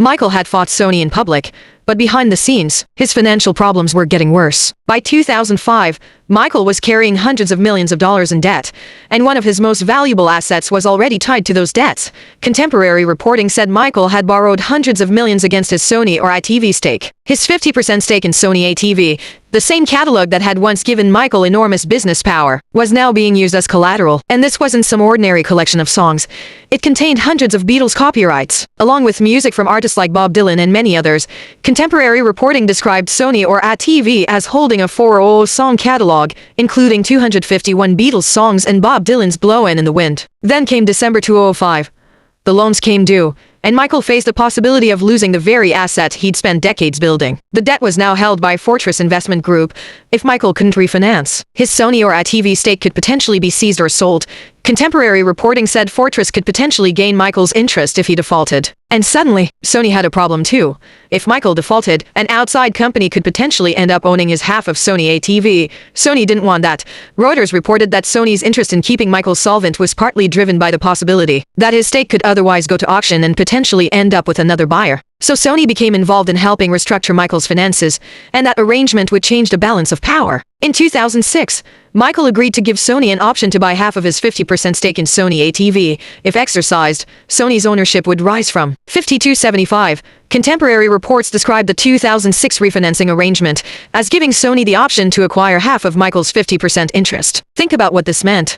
Michael had fought Sony in public, but behind the scenes, his financial problems were getting worse. By 2005, Michael was carrying hundreds of millions of dollars in debt, and one of his most valuable assets was already tied to those debts. Contemporary reporting said Michael had borrowed hundreds of millions against his Sony or ATV stake. His 50% stake in Sony ATV, the same catalog that had once given Michael enormous business power, was now being used as collateral. And this wasn't some ordinary collection of songs. It contained hundreds of Beatles copyrights, along with music from artists like Bob Dylan and many others. Contemporary reporting described Sony or ATV as holding a 400-song catalog, including 251 Beatles songs and Bob Dylan's Blowin' in the Wind. Then came December 2005. The loans came due, and Michael faced the possibility of losing the very asset he'd spent decades building. The debt was now held by Fortress Investment Group. If Michael couldn't refinance, his Sony or ATV stake could potentially be seized or sold. Contemporary reporting said Fortress could potentially gain Michael's interest if he defaulted. And suddenly, Sony had a problem too. If Michael defaulted, an outside company could potentially end up owning his half of Sony ATV. Sony didn't want that. Reuters reported that Sony's interest in keeping Michael solvent was partly driven by the possibility that his stake could otherwise go to auction and potentially end up with another buyer. So Sony became involved in helping restructure Michael's finances, and that arrangement would change the balance of power. In 2006, Michael agreed to give Sony an option to buy half of his 50% stake in Sony ATV. If exercised, Sony's ownership would rise from 50 to 75. Contemporary reports described the 2006 refinancing arrangement as giving Sony the option to acquire half of Michael's 50% interest. Think about what this meant.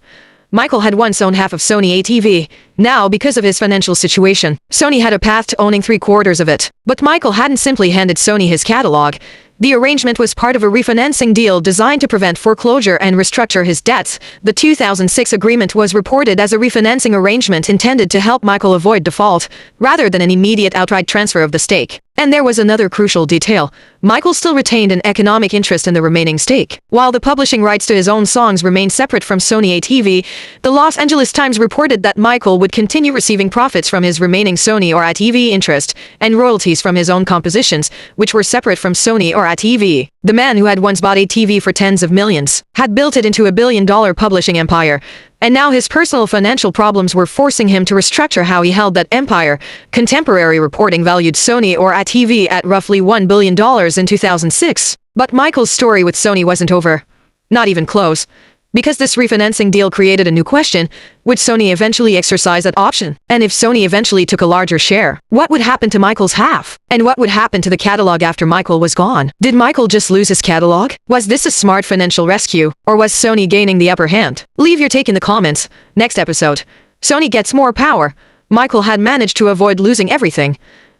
Michael had once owned half of Sony ATV. Now, because of his financial situation, Sony had a path to owning 3/4 of it. But Michael hadn't simply handed Sony his catalog. The arrangement was part of a refinancing deal designed to prevent foreclosure and restructure his debts. The 2006 agreement was reported as a refinancing arrangement intended to help Michael avoid default, rather than an immediate outright transfer of the stake. And there was another crucial detail. Michael still retained an economic interest in the remaining stake. While the publishing rights to his own songs remained separate from Sony ATV, the Los Angeles Times reported that Michael would continue receiving profits from his remaining Sony or ATV interest, and royalties from his own compositions, which were separate from Sony or ATV. The man who had once bought ATV for tens of millions had built it into a billion-dollar publishing empire, and now his personal financial problems were forcing him to restructure how he held that empire. Contemporary reporting valued Sony or ATV at roughly $1 billion in 2006. But Michael's story with Sony wasn't over. Not even close. Because this refinancing deal created a new question: would Sony eventually exercise that option? And if Sony eventually took a larger share, what would happen to Michael's half? And what would happen to the catalog after Michael was gone? Did Michael just lose his catalog? Was this a smart financial rescue? Or was Sony gaining the upper hand? Leave your take in the comments. Next episode. Sony gets more power. Michael had managed to avoid losing everything,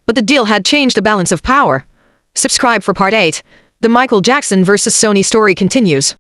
but the deal had changed the balance of power. Subscribe for part 8. The Michael Jackson vs. Sony story continues.